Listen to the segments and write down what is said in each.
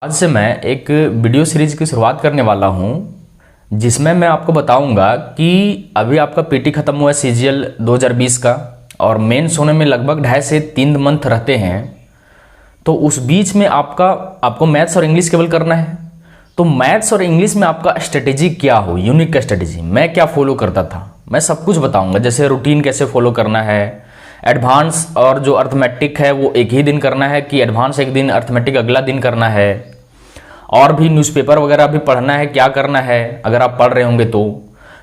आज से मैं एक वीडियो सीरीज की शुरुआत करने वाला हूं जिसमें मैं आपको बताऊंगा कि अभी आपका पीटी खत्म हुआ है सीजीएल 2020 का और मेंस होने में लगभग 2.5 से 3 मंथ रहते हैं। तो उस बीच में आपको मैथ्स और इंग्लिश केवल करना है। तो मैथ्स और इंग्लिश में आपका स्ट्रेटेजी क्या हो, यूनिक का स्ट्रेटेजी मैं क्या फॉलो करता था, मैं सब कुछ बताऊंगा। जैसे रूटीन कैसे फॉलो करना है, एडवांस और जो अर्थमेटिक है वो एक ही दिन करना है कि एडवांस एक दिन, अर्थमेटिक अगला दिन करना है, और भी न्यूज़पेपर वगैरह भी पढ़ना है, क्या करना है अगर आप पढ़ रहे होंगे तो।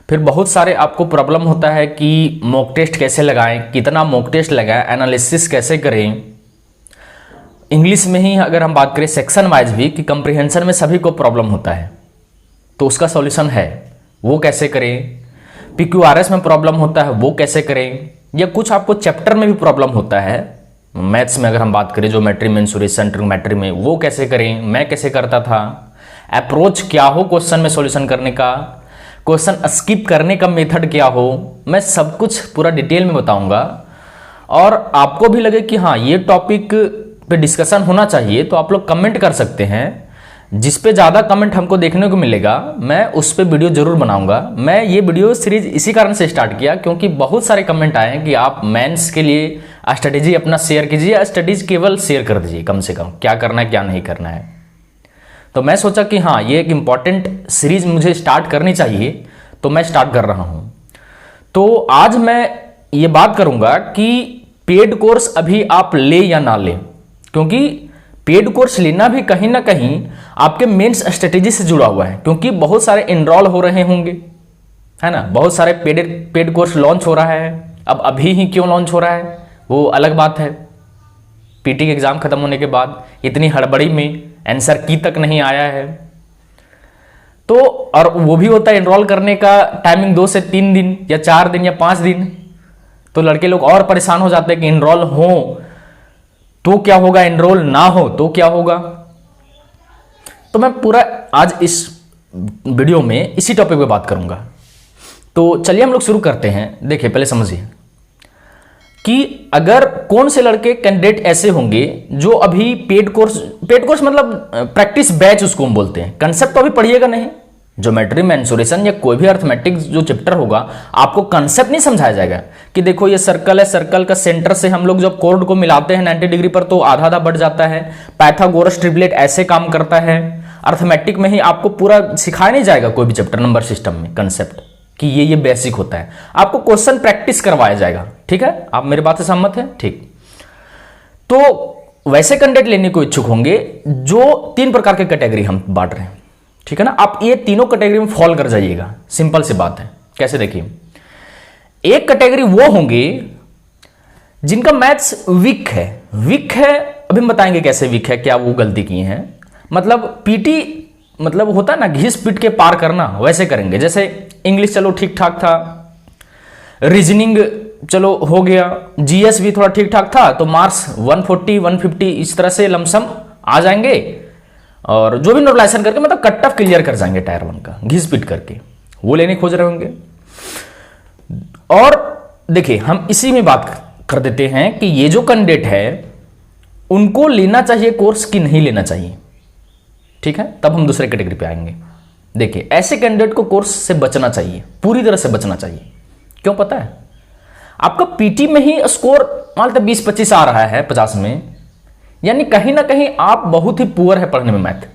फिर बहुत सारे आपको प्रॉब्लम होता है कि मॉक टेस्ट कैसे लगाएं, कितना मॉक टेस्ट लगाएं, एनालिसिस कैसे करें। इंग्लिश में ही अगर हम बात करें सेक्शन वाइज भी कि कंप्रीहेंशन में सभी को प्रॉब्लम होता है तो उसका सॉल्यूशन है, वो कैसे करें। पीक्यूआरएस में प्रॉब्लम होता है, वो कैसे करें। या कुछ आपको चैप्टर में भी प्रॉब्लम होता है मैथ्स में, अगर हम बात करें ज्योमेट्री, मेंसुरेशन, ट्रिग्नोमेट्री में, वो कैसे करें, मैं कैसे करता था। अप्रोच क्या हो क्वेश्चन में सॉल्यूशन करने का, क्वेश्चन स्किप करने का मेथड क्या हो, मैं सब कुछ पूरा डिटेल में बताऊंगा। और आपको भी लगे कि हाँ ये टॉपिक पे डिस्कशन होना चाहिए तो आप लोग कमेंट कर सकते हैं। जिस पे ज़्यादा कमेंट हमको देखने को मिलेगा मैं उस पर वीडियो जरूर बनाऊंगा। मैं ये वीडियो सीरीज इसी कारण से स्टार्ट किया क्योंकि बहुत सारे कमेंट आए हैं कि आप मेंस के लिए स्ट्रेटेजी अपना शेयर कीजिए, स्टडीज केवल शेयर कर दीजिए कम से कम, क्या करना है क्या नहीं करना है। तो मैं सोचा कि हाँ ये एक इम्पॉर्टेंट सीरीज मुझे स्टार्ट करनी चाहिए तो मैं स्टार्ट कर रहा हूँ। तो आज मैं ये बात करूँगा कि पेड कोर्स अभी आप ले या ना लें, क्योंकि पेड कोर्स लेना भी कहीं ना कहीं आपके मेंस स्ट्रेटेजी से जुड़ा हुआ है। क्योंकि बहुत सारे एनरोल हो रहे होंगे, है ना, बहुत सारे पेड कोर्स लॉन्च हो रहा है। अब अभी ही क्यों लॉन्च हो रहा है वो अलग बात है। पीटी के एग्जाम खत्म होने के बाद इतनी हड़बड़ी में आंसर की तक नहीं आया है तो, और वो भी होता है एनरोल करने का टाइमिंग 2 से 3 दिन या 4 दिन या 5 दिन। तो लड़के लोग और परेशान हो जाते हैं कि एनरोल हो तो क्या होगा, एनरोल ना हो तो क्या होगा। तो मैं पूरा आज इस वीडियो में इसी टॉपिक पे बात करूंगा। तो चलिए हम लोग शुरू करते हैं। देखिए पहले समझिए कि अगर कौन से लड़के कैंडिडेट ऐसे होंगे जो अभी पेड कोर्स मतलब प्रैक्टिस बैच उसको हम बोलते हैं, कंसेप्ट तो अभी पढ़िएगा नहीं। ज्योमेट्री, मेंसुरेशन या कोई भी अर्थमेटिक जो चैप्टर होगा आपको कंसेप्ट नहीं समझाया जाएगा कि देखो ये सर्कल है, सर्कल का सेंटर से हम लोग जब कोर्ड को मिलाते हैं 90 डिग्री पर तो आधा आधा बढ़ जाता है, पाइथागोरस ट्रिपलेट ऐसे काम करता है। अर्थमेटिक में ही आपको पूरा सिखाया नहीं जाएगा कोई भी चैप्टर नंबर सिस्टम में कंसेप्ट कि ये बेसिक होता है। आपको क्वेश्चन प्रैक्टिस करवाया जाएगा। ठीक है, आप मेरे बात से सहमत हैं? ठीक। तो वैसे कैंडिडेट लेने को इच्छुक होंगे जो 3 प्रकार के कैटेगरी हम बांट रहे हैं, ठीक है ना। आप ये तीनों कैटेगरी में फॉल कर जाइएगा, सिंपल सी बात है। कैसे देखिए, एक कैटेगरी वो होंगे जिनका मैथ्स वीक है। अभी हम बताएंगे कैसे वीक है, क्या वो गलती किए हैं। मतलब पीटी मतलब होता है ना घिस पीट के पार करना, वैसे करेंगे। जैसे इंग्लिश चलो ठीक ठाक था, रीजनिंग चलो हो गया, जीएस भी थोड़ा ठीक ठाक था तो मार्क्स 140 150 इस तरह से लमसम आ जाएंगे। और जो भी नोटलाइजेशन करके मतलब कट ऑफ क्लियर कर जाएंगे टायर 1 का घिस पीट करके, वो लेने खोज रहे होंगे। और देखिए हम इसी में बात कर देते हैं कि ये जो कैंडिडेट है उनको लेना चाहिए कोर्स कि नहीं लेना चाहिए, ठीक है। तब हम दूसरे कैटेगरी पे आएंगे। देखिए ऐसे कैंडिडेट को कोर्स से बचना चाहिए, पूरी तरह से बचना चाहिए। क्यों पता है? आपका पीटी में ही स्कोर मान लो 20-25 आ रहा है 50 में, यानी कहीं ना कहीं आप बहुत ही पुअर है पढ़ने में मैथ।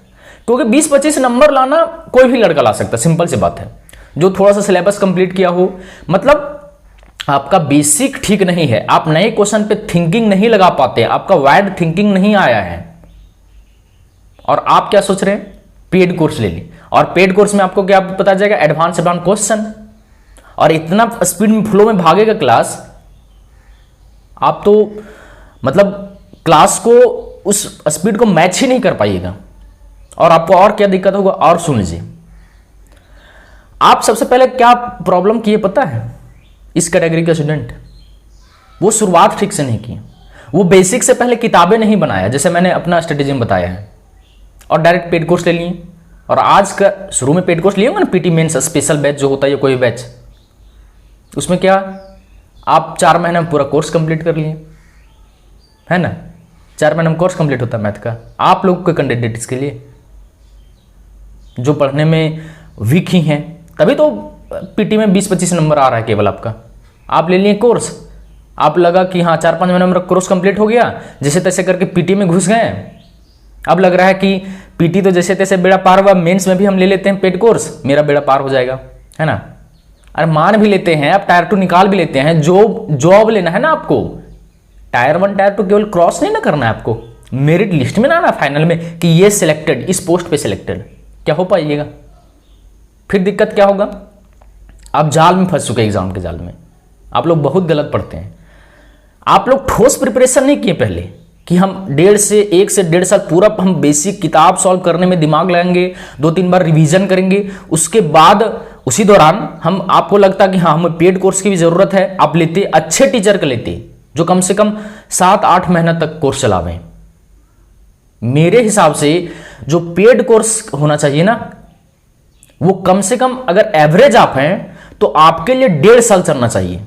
क्योंकि 20-25 नंबर लाना कोई भी लड़का ला सकता है, सिंपल सी बात है, जो थोड़ा सा सिलेबस कंप्लीट किया हो। मतलब आपका बेसिक ठीक नहीं है, आप नए क्वेश्चन पे थिंकिंग नहीं लगा पाते, आपका वाइड थिंकिंग नहीं आया है और आप क्या सोच रहे हैं पेड कोर्स ले ली। और पेड कोर्स में आपको क्या पता जाएगा, एडवांस क्वेश्चन, और इतना स्पीड में फ्लो में भागेगा क्लास, आप तो मतलब क्लास को उस स्पीड को मैच ही नहीं कर पाइएगा। और आपको और क्या दिक्कत होगा और सुन लीजिए। आप सबसे पहले क्या प्रॉब्लम किए पता है, इस कैटेगरी के स्टूडेंट वो शुरुआत ठीक से नहीं की, वो बेसिक से पहले किताबें नहीं बनाया जैसे मैंने अपना स्ट्रेटेजी में बताया है, और डायरेक्ट पेड कोर्स ले लिए। और आज का शुरू में पेड कोर्स लिए होंगे ना, पीटी मेंस स्पेशल बैच जो होता है या कोई बैच, उसमें क्या आप 4 महीने में पूरा कोर्स कंप्लीट कर लिए, है ना। 4 महीने में कोर्स कंप्लीट होता है मैथ का, आप लोग के कैंडिडेट्स के लिए जो पढ़ने में वीक ही हैं, तभी तो पीटी में 20-25 नंबर आ रहा है केवल आपका। आप ले लिए कोर्स, आप लगा कि हाँ 4-5 महीने में कोर्स कंप्लीट हो गया, जैसे तैसे करके पीटी में घुस गए। अब लग रहा है कि पीटी तो जैसे तैसे बेड़ा पार हुआ, मेंस में भी हम ले लेते हैं पेड कोर्स, मेरा बेड़ा पार हो जाएगा, है ना। अरे मान भी लेते हैं, आप टायर 2 निकाल भी लेते हैं, जॉब लेना है ना आपको, टायर 1 टायर 2 केवल क्रॉस नहीं ना करना है आपको, मेरिट लिस्ट में ना आना फाइनल में कि ये सिलेक्टेड, इस पोस्ट पे सिलेक्टेड, क्या हो पाइएगा। फिर दिक्कत क्या होगा, आप जाल में फंस चुके, एग्जाम के जाल में। आप लोग बहुत गलत पढ़ते हैं, आप लोग ठोस प्रिपरेशन नहीं किए पहले कि हम 1 से 1.5 साल पूरा हम बेसिक किताब सॉल्व करने में दिमाग लगाएंगे, 2-3 बार रिवीजन करेंगे, उसके बाद उसी दौरान हम, आपको लगता कि हाँ हमें पेड कोर्स की भी जरूरत है, आप लेते अच्छे टीचर का लेते जो कम से कम 7-8 महीना तक कोर्स चलावें। मेरे हिसाब से जो पेड कोर्स होना चाहिए ना, वो कम से कम अगर एवरेज आप हैं तो आपके लिए 1.5 साल चलना चाहिए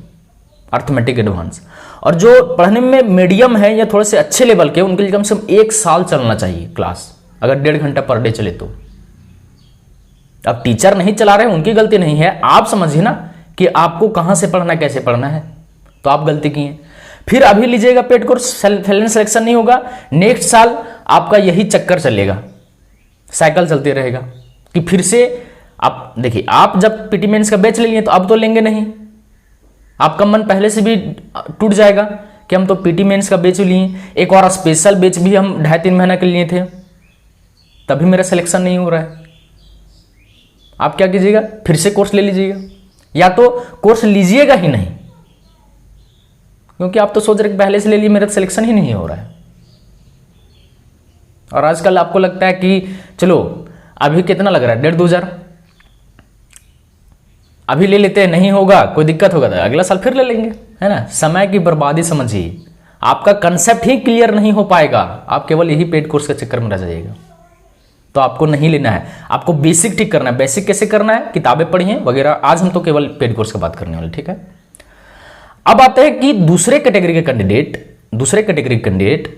अर्थमेटिक एडवांस, और जो पढ़ने में मीडियम है या थोड़े से अच्छे लेवल के, उनके लिए कम से कम 1 साल चलना चाहिए क्लास, अगर 1.5 घंटा पर डे चले तो। अब टीचर नहीं चला रहे, उनकी गलती नहीं है, आप समझिए ना कि आपको कहां से पढ़ना है, कैसे पढ़ना है, तो आप गलती की है। फिर अभी लीजिएगा पेड कोर्स, फैलेंस सिलेक्शन नहीं होगा, नेक्स्ट साल आपका यही चक्कर चलेगा, साइकिल चलते रहेगा कि फिर से आप देखिए, आप जब पीटी मेंस का बैच ले लिए तो अब तो लेंगे नहीं, आपका मन पहले से भी टूट जाएगा कि हम तो पीटी मेंस का बैच लिए, एक और स्पेशल बैच भी हम 2.5-3 महीना के लिए थे, तभी मेरा सिलेक्शन नहीं हो रहा है। आप क्या कीजिएगा, फिर से कोर्स ले लीजिएगा, या तो कोर्स लीजिएगा ही नहीं, क्योंकि आप तो सोच रहे पहले से ले लिए, मेरा सिलेक्शन ही नहीं हो रहा है। और आजकल आपको लगता है कि चलो अभी कितना लग रहा है, 1,500-2 हज़ार, अभी ले लेते हैं, नहीं होगा कोई दिक्कत होगा तो अगला साल फिर ले लेंगे, है ना। समय की बर्बादी समझिए, आपका कंसेप्ट ही क्लियर नहीं हो पाएगा, आप केवल यही पेड कोर्स के चक्कर में रह जाइएगा। तो आपको नहीं लेना है, आपको बेसिक ठीक करना है। बेसिक कैसे करना है, किताबें पढ़िए वगैरह, आज हम तो केवल पेड कोर्स की बात करने वाले, ठीक है। अब आते हैं कि दूसरे कैटेगरी के कैंडिडेट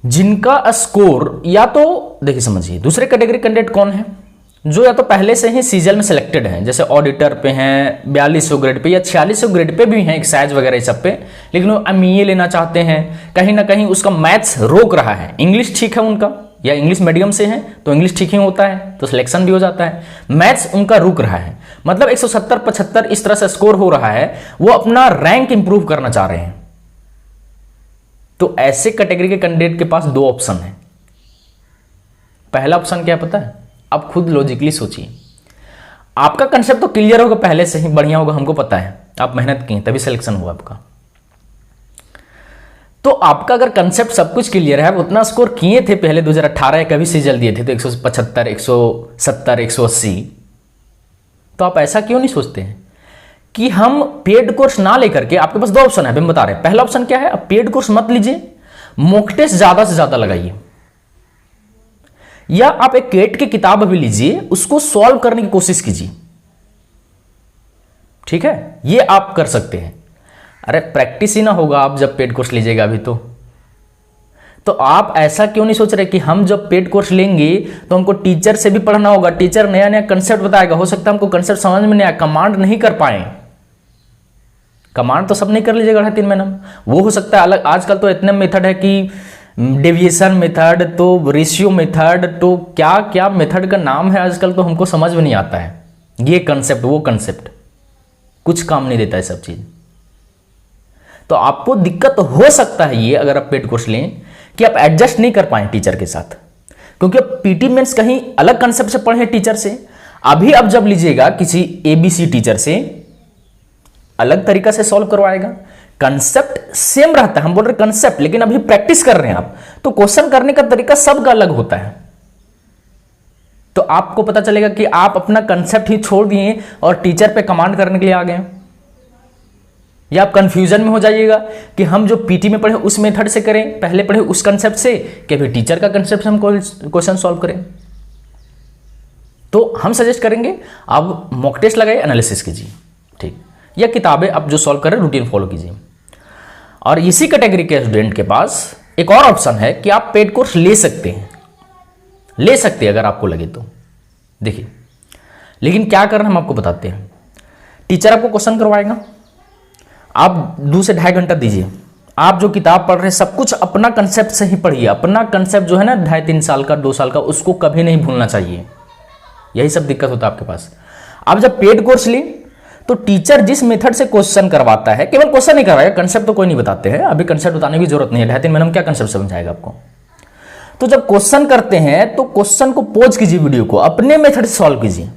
जिनका स्कोर, या तो देखिए समझिए, दूसरे कैटेगरी कैंडिडेट कौन है, जो या तो पहले से ही सीजीएल में सिलेक्टेड हैं, जैसे ऑडिटर पे हैं 4200 ग्रेड पे या 4600 ग्रेड पे भी हैं, एक्साइज वगैरह इस सब पे, लेकिन वो एमईए लेना चाहते हैं, कहीं ना कहीं उसका मैथ्स रोक रहा है, इंग्लिश ठीक है उनका, या इंग्लिश मीडियम से है तो इंग्लिश ठीक ही होता है तो सिलेक्शन भी हो जाता है, मैथ्स उनका रुक रहा है, मतलब 170-75 इस तरह से स्कोर हो रहा है, वो अपना रैंक इंप्रूव करना चाह रहे हैं। तो ऐसे कैटेगरी के कैंडिडेट के पास 2 ऑप्शन है। पहला ऑप्शन क्या पता है, आप खुद लॉजिकली सोचिए, आपका कंसेप्ट तो क्लियर होगा पहले से ही, बढ़िया होगा, हमको पता है, आप मेहनत की तभी सिलेक्शन हुआ आपका। तो आपका अगर कंसेप्ट सब कुछ क्लियर है, उतना स्कोर किए थे पहले 2018 का भी सीजल दिए थे तो 175, 170, 180, तो आप ऐसा क्यों नहीं सोचते हैं कि हम पेड कोर्स ना लेकर के, आपके पास 2 ऑप्शन है, हम बता रहे हैं। पहला ऑप्शन क्या है, आप पेड कोर्स मत लीजिए, मॉक टेस्ट ज्यादा से ज्यादा लगाइए, या आप एक केट की किताब भी लीजिए, उसको सॉल्व करने की कोशिश कीजिए, ठीक है, ये आप कर सकते हैं। अरे प्रैक्टिस ही ना होगा आप जब पेड कोर्स लीजिएगा अभी तो आप ऐसा क्यों नहीं सोच रहे कि हम जब पेड कोर्स लेंगे तो हमको टीचर से भी पढ़ना होगा, टीचर नया नया कंसेप्ट बताएगा, हो सकता है हमको कंसेप्ट समझ में नहीं आए, कमांड नहीं कर पाए, कमांड तो सब नहीं कर लीजिएगा 3 महीना में, वो हो सकता है अलग। आजकल तो इतने मेथड है कि डेविएशन मेथड, तो रेशियो मेथड, तो क्या क्या मेथड का नाम है आजकल, तो हमको समझ में नहीं आता है, ये कंसेप्ट वो कंसेप्ट, कुछ काम नहीं देता है सब चीज। तो आपको दिक्कत हो सकता है ये, अगर आप पेड कोर्स लें, कि आप एडजस्ट नहीं कर पाए टीचर के साथ, क्योंकि आप पीटी मेंस कहीं अलग कंसेप्ट से पढ़े टीचर से, अभी आप जब लीजिएगा किसी एबीसी टीचर से, अलग तरीका से सॉल्व करवाएगा, कंसेप्ट सेम रहता है, हम बोल रहे कंसेप्ट, लेकिन अभी प्रैक्टिस कर रहे हैं आप, तो क्वेश्चन करने का तरीका सबका अलग होता है। तो आपको पता चलेगा कि आप अपना कंसेप्ट ही छोड़ दिए और टीचर पे कमांड करने के लिए आ गए, या आप कंफ्यूजन में हो जाइएगा कि हम जो पीटी में पढ़े उस मेथड से करें, पहले पढ़े उस कंसेप्ट से, कि अभी टीचर का कंसेप्ट से हम क्वेश्चन सॉल्व करें। तो हम सजेस्ट करेंगे आप मॉक टेस्ट लगाइए, एनालिसिस कीजिए, ठीक, या किताबें आप जो सॉल्व करें रूटीन फॉलो कीजिए। और इसी कैटेगरी के स्टूडेंट के पास एक और ऑप्शन है कि आप पेड कोर्स ले सकते हैं, ले सकते हैं अगर आपको लगे तो। देखिए, लेकिन क्या करना हम आपको बताते हैं। टीचर आपको क्वेश्चन करवाएगा, आप 2 से 2.5 घंटा दीजिए। आप जो किताब पढ़ रहे हैं सब कुछ अपना कंसेप्ट से ही पढ़िए। अपना कंसेप्ट जो है ना 2.5-3 साल का, 2 साल का, उसको कभी नहीं भूलना चाहिए। यही सब दिक्कत होता है आपके पास। आप जब पेड कोर्स लें तो टीचर जिस मेथड से क्वेश्चन करवाता है, केवल क्वेश्चन नहीं करवाएगा, कंसेप्ट तो कोई नहीं बताते हैं, अभी कंसेप्ट बताने की जरूरत नहीं है। 2.5-3 महीने में क्या कंसेप्ट समझाएगा आपको। तो जब क्वेश्चन करते हैं तो क्वेश्चन को पॉज कीजिए, वीडियो को अपने मेथड से सॉल्व कीजिए।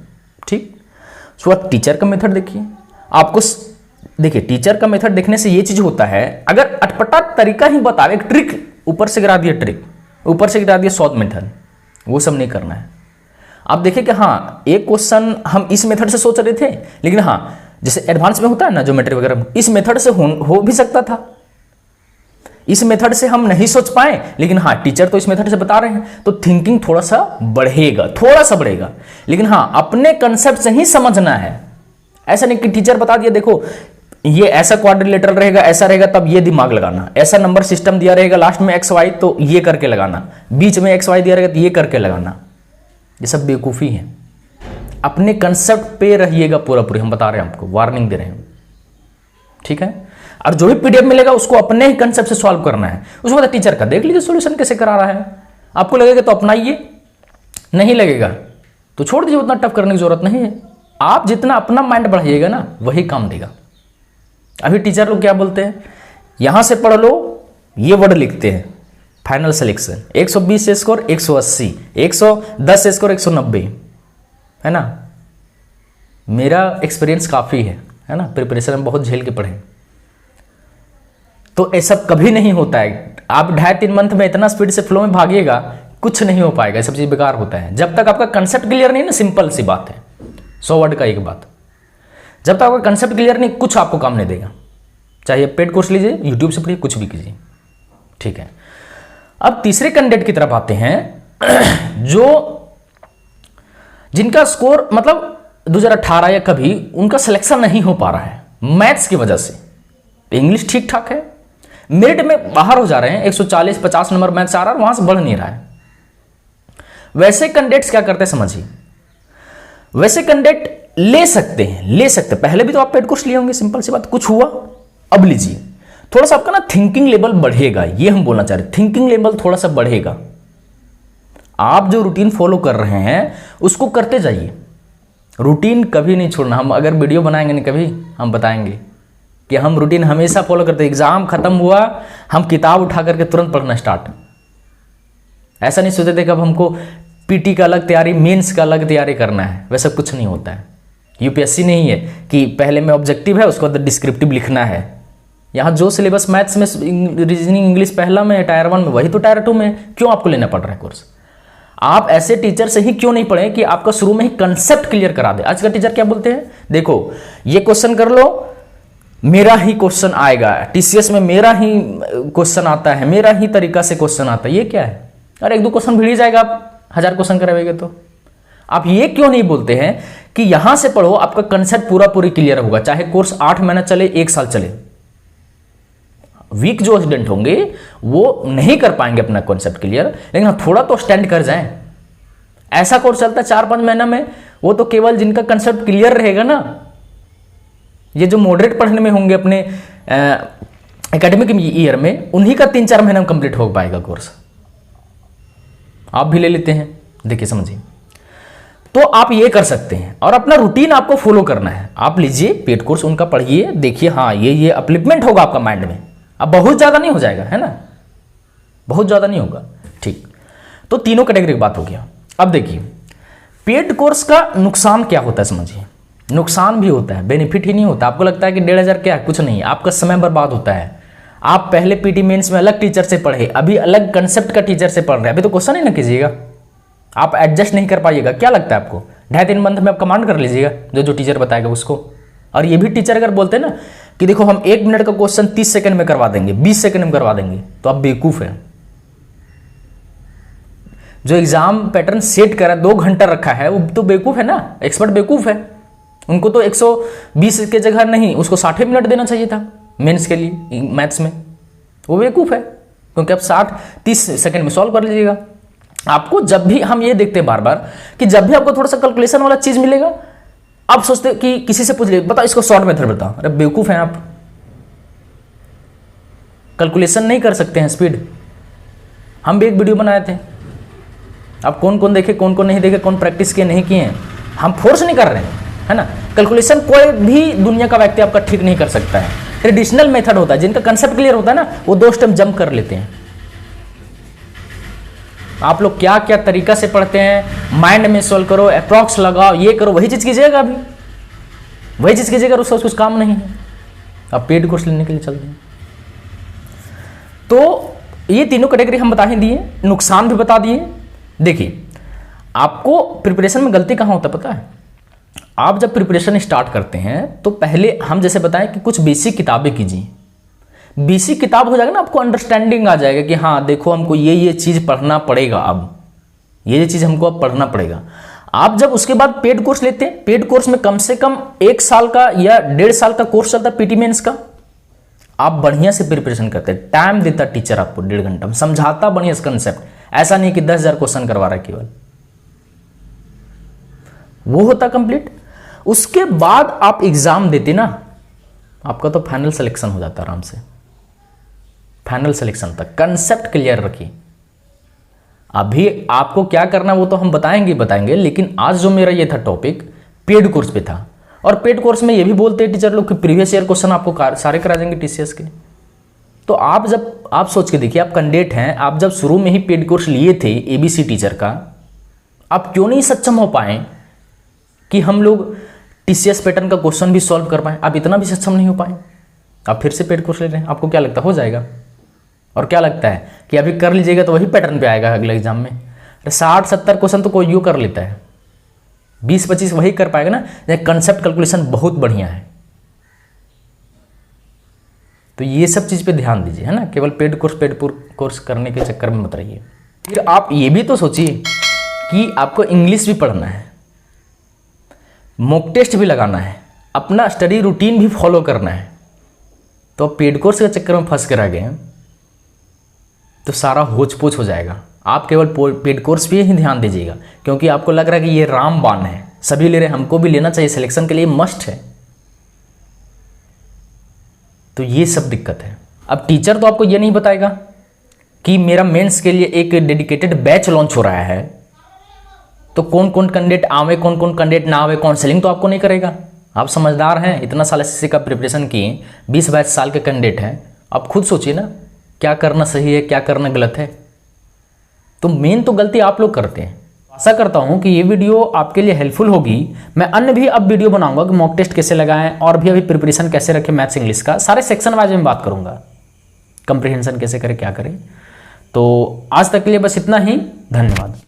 ठीक, उसके बाद टीचर का मेथड देखिए। आपको देखिए, टीचर का मेथड देखने से ये चीज होता है, अगर अटपटा तरीका ही बतावे, एक ट्रिक ऊपर से गिरा दिया, ट्रिक ऊपर से गिरा दिया, शॉर्ट मेथड, वो सब नहीं करना है। आप देखिए कि हाँ, एक क्वेश्चन हम इस मेथड से सोच रहे थे, लेकिन हाँ जैसे एडवांस में होता है ना ज्योमेट्री वगैरह, इस मेथड से हो भी सकता था। इस मेथड से हम नहीं सोच पाए, लेकिन हाँ टीचर तो इस मेथड से बता रहे हैं, तो थिंकिंग थोड़ा सा बढ़ेगा। लेकिन हाँ अपने कंसेप्ट से ही समझना है। ऐसा नहीं कि टीचर बता दिया देखो ये ऐसा क्वाड्रिलेटरल रहेगा, ऐसा रहेगा, तब ये दिमाग लगाना, ऐसा नंबर सिस्टम दिया रहेगा, लास्ट में एक्स वाई तो ये करके लगाना, बीच में एक्स वाई दिया रहेगा तो ये करके लगाना। ये सब बेवकूफ़ी है। अपने कंसेप्ट पे रहिएगा पूरी, हम बता रहे हैं आपको, वार्निंग दे रहे हैं। ठीक है, और जो भी पीडीएफ मिलेगा उसको अपने ही कंसेप्ट से सॉल्व करना है। उसके बाद टीचर का देख लीजिए सॉल्यूशन कैसे करा रहा है। आपको लगेगा तो अपनाइए, नहीं लगेगा तो छोड़ दीजिए, उतना टफ करने की जरूरत नहीं है। आप जितना अपना माइंड बढ़ाइएगा ना वही काम देगा। अभी टीचर लोग क्या बोलते हैं, यहां से पढ़ लो, ये वर्ड लिखते हैं, फाइनल सिलेक्शन 120 से स्कोर 180, 110 से स्कोर 190, है ना। मेरा एक्सपीरियंस काफ़ी है ना, प्रिपरेशन में बहुत झेल के पढ़े। तो ऐसा कभी नहीं होता है। आप 2.5-3 मंथ में इतना स्पीड से फ्लो में भागिएगा, कुछ नहीं हो पाएगा, सब चीज़ बेकार होता है। जब तक आपका कंसेप्ट क्लियर नहीं ना, सिंपल सी बात है, 100 वर्ड का एक बात, जब तक आपका कंसेप्ट क्लियर नहीं, कुछ आपको काम नहीं देगा। चाहे पेड कोर्स लीजिए, यूट्यूब से पढ़िए, कुछ भी कीजिए। ठीक है, अब तीसरे कैंडिडेट की तरफ आते हैं, जो जिनका स्कोर मतलब 2018 या कभी उनका सिलेक्शन नहीं हो पा रहा है मैथ्स की वजह से। इंग्लिश ठीक ठाक है, मेरिट में बाहर हो जा रहे हैं, 140-50 नंबर मैथ्स आ रहा है, वहां से बढ़ नहीं रहा है। वैसे कैंडिडेट्स क्या करते हैं समझिए, वैसे कैंडिडेट ले सकते हैं। पहले भी तो आप पेड कोर्स लिए होंगे, सिंपल सी बात, कुछ हुआ अब लीजिए। थोड़ा सा आपका ना थिंकिंग लेवल बढ़ेगा, ये हम बोलना चाह रहे हैं, थिंकिंग लेवल थोड़ा सा बढ़ेगा। आप जो रूटीन फॉलो कर रहे हैं उसको करते जाइए, रूटीन कभी नहीं छोड़ना। हम अगर वीडियो बनाएंगे नहीं, कभी हम बताएंगे कि हम रूटीन हमेशा फॉलो करते हैं। एग्जाम खत्म हुआ, हम किताब उठा करके तुरंत पढ़ना स्टार्ट। ऐसा नहीं सोचते थे कि अब हमको पीटी का अलग तैयारी, मेंस का अलग तैयारी करना है, वैसा कुछ नहीं होता है। यूपीएससी नहीं है कि पहले में ऑब्जेक्टिव है उसके बाद डिस्क्रिप्टिव लिखना है। यहाँ जो सिलेबस मैथ्स में, रीजनिंग इंग्लिश पहला में, टायर 1 में, वही तो टायर 2 में। क्यों आपको लेना पड़ रहा है कोर्स? आप ऐसे टीचर से ही क्यों नहीं पढ़े कि आपका शुरू में ही कंसेप्ट क्लियर करा दे। आज का टीचर क्या बोलते हैं, देखो ये क्वेश्चन कर लो, मेरा ही क्वेश्चन आएगा, टीसीएस में मेरा ही क्वेश्चन आता है, मेरा ही तरीका से क्वेश्चन आता है। ये क्या है? अरे 1-2 क्वेश्चन भिड़ जाएगा, आप 1000 क्वेश्चन करावेंगे तो। आप ये क्यों नहीं बोलते हैं कि यहां से पढ़ो, आपका कंसेप्ट पूरी क्लियर होगा, चाहे कोर्स 8 महीना चले, 1 साल चले। वीक जो स्टूडेंट होंगे वो नहीं कर पाएंगे अपना कॉन्सेप्ट क्लियर, लेकिन हाँ थोड़ा तो स्टैंड कर जाएं। ऐसा कोर्स चलता है 4-5 महीना में, वो तो केवल जिनका कंसेप्ट क्लियर रहेगा ना, ये जो मॉडरेट पढ़ने में होंगे अपने एकेडमिक ईयर में, उन्हीं का 3-4 महीना में कंप्लीट हो पाएगा कोर्स। आप भी ले लेते हैं, देखिए समझिए। तो आप ये कर सकते हैं और अपना रूटीन आपको फॉलो करना है। आप लीजिए पेड कोर्स, उनका पढ़िए, देखिए हाँ ये अपलिफ्टमेंट होगा आपका माइंड में। अब बहुत ज़्यादा नहीं हो जाएगा, है ना, बहुत ज़्यादा नहीं होगा। ठीक, तो तीनों कैटेगरी की बात हो गया। अब देखिए पेड कोर्स का नुकसान क्या होता है समझिए। नुकसान भी होता है, बेनिफिट ही नहीं होता। आपको लगता है कि 1500 क्या है, कुछ नहीं, आपका समय बर्बाद होता है। आप पहले पीटी मेंस में अलग टीचर से पढ़े, अभी अलग कंसेप्ट का टीचर से पढ़ रहे हैं, अभी तो क्वेश्चन ही ना कीजिएगा, आप एडजस्ट नहीं कर पाइएगा। क्या लगता है आपको 2.5-3 मंथ में आप कमांड कर लीजिएगा जो टीचर बताएगा उसको। और ये भी टीचर अगर बोलते हैं ना कि देखो हम 1 मिनट का क्वेश्चन 30 सेकंड में करवा देंगे, 20 सेकंड में करवा देंगे, तो आप बेवकूफ है। जो एग्जाम पैटर्न सेट करा 2 घंटा रखा है वो तो बेवकूफ है ना, एक्सपर्ट बेवकूफ है। उनको तो 120 के जगह नहीं, उसको 60 मिनट देना चाहिए था मेंस के लिए मैथ्स में। वो बेवकूफ है, क्योंकि आप 60-30 सेकंड में सॉल्व कर लीजिएगा। आपको जब भी हम ये देखते हैं बार बार कि जब भी आपको थोड़ा सा कैलकुलेशन वाला चीज मिलेगा, आप सोचते कि किसी से पूछ ले, बताओ इसको शॉर्ट मेथड बताओ। अरे बेवकूफ हैं आप, कैलकुलेशन नहीं कर सकते हैं स्पीड। हम भी एक वीडियो बनाए थे, आप कौन कौन देखे, कौन कौन नहीं देखे, कौन प्रैक्टिस किए नहीं किए हैं, हम फोर्स नहीं कर रहे हैं, है ना। कैलकुलेशन कोई भी दुनिया का व्यक्ति आपका ठीक नहीं कर सकता है। ट्रेडिशनल मेथड होता है, जिनका कंसेप्ट क्लियर होता है ना, वो 2 स्टेप जंप कर लेते हैं। आप लोग क्या क्या तरीका से पढ़ते हैं, माइंड में सोल्व करो, अप्रॉक्स लगाओ, ये करो, वही चीज कीजिएगा, अभी वही चीज कीजिएगा, उसका कुछ काम नहीं है। आप पेड कोर्स लेने के लिए चलते हैं। तो ये तीनों कैटेगरी हम बता ही दिए, नुकसान भी बता दिए। देखिए, आपको प्रिपरेशन में गलती कहाँ होता है पता है? आप जब प्रिपरेशन स्टार्ट करते हैं तो पहले हम जैसे बताएं कि कुछ बेसिक किताबें कीजिए। बेसिक किताब हो जाएगा ना, आपको अंडरस्टैंडिंग आ जाएगा कि हाँ देखो हमको ये चीज़ पढ़ना पड़ेगा, अब ये चीज़ हमको अब पढ़ना पड़ेगा। आप जब उसके बाद पेड कोर्स लेते हैं, पेड कोर्स में कम से कम 1 साल का या 1.5 साल का कोर्स चलता है पीटी मेंस का। आप बढ़िया से प्रिपरेशन करते हैं, टाइम देता टीचर आपको 1.5 घंटा में, समझाता बढ़िया से कंसेप्ट। ऐसा नहीं कि 10,000 क्वेश्चन करवा रहा है केवल, वो होता कंप्लीट। उसके बाद आप एग्जाम देते ना, आपका तो फाइनल सिलेक्शन हो जाता आराम से। फाइनल सिलेक्शन तक कंसेप्ट क्लियर रखिए। अभी आपको क्या करना वो तो हम बताएंगे, लेकिन आज जो मेरा ये था टॉपिक पेड कोर्स पे था। और पेड कोर्स में ये भी बोलते हैं टीचर लोग कि प्रीवियस ईयर क्वेश्चन आपको सारे करा देंगे टीसीएस के। तो आप सोच के देखिए, आप कैंडिडेट हैं, आप जब शुरू में ही पेड कोर्स लिए थे एबीसी टीचर का, आप क्यों नहीं सक्षम हो पाए कि हम लोग टीसीएस पैटर्न का क्वेश्चन भी सॉल्व कर पाए? आप इतना भी सक्षम नहीं हो पाए, आप फिर से पेड कोर्स ले रहे हैं। आपको क्या लगता है हो जाएगा? और क्या लगता है कि अभी कर लीजिएगा तो वही पैटर्न पे आएगा अगले एग्जाम में? 60-70 क्वेश्चन तो कोई यूँ कर लेता है, 20-25 वही कर पाएगा ना। कंसेप्ट कैलकुलेशन बहुत बढ़िया है। तो ये सब चीज़ पे ध्यान दीजिए, है ना। केवल पेड कोर्स करने के चक्कर में मत रहिए। फिर आप ये भी तो सोचिए कि आपको इंग्लिश भी पढ़ना है, मॉक टेस्ट भी लगाना है, अपना स्टडी रूटीन भी फॉलो करना है। तो पेड कोर्स के चक्कर में फंस कर आ गए तो सारा होच पोच हो जाएगा। आप केवल पेड कोर्स पे ही ध्यान दीजिएगा, क्योंकि आपको लग रहा है कि ये रामबाण है, सभी ले रहे हैं, हमको भी लेना चाहिए, सिलेक्शन के लिए मस्ट है। तो ये सब दिक्कत है। अब टीचर तो आपको ये नहीं बताएगा कि मेरा मेंस के लिए एक डेडिकेटेड बैच लॉन्च हो रहा है, तो कौन कौन कैंडिडेट आवे, कौन कौन कैंडिडेट ना आवे, काउंसलिंग तो आपको नहीं करेगा। आप समझदार हैं, इतना साल एसएससी का प्रिपरेशन किए, 20-22 साल के कैंडिडेट हैं, आप खुद सोचिए ना क्या करना सही है, क्या करना गलत है। तो मेन तो गलती आप लोग करते हैं। आशा करता हूं कि ये वीडियो आपके लिए हेल्पफुल होगी। मैं अन्य भी अब वीडियो बनाऊंगा कि मॉक टेस्ट कैसे लगाएं, और भी अभी प्रिपरेशन कैसे रखें मैथ्स इंग्लिश का, सारे सेक्शन वाइज में बात करूंगा, कंप्रीहेंशन कैसे करें, क्या करें। तो आज तक के लिए बस इतना ही, धन्यवाद।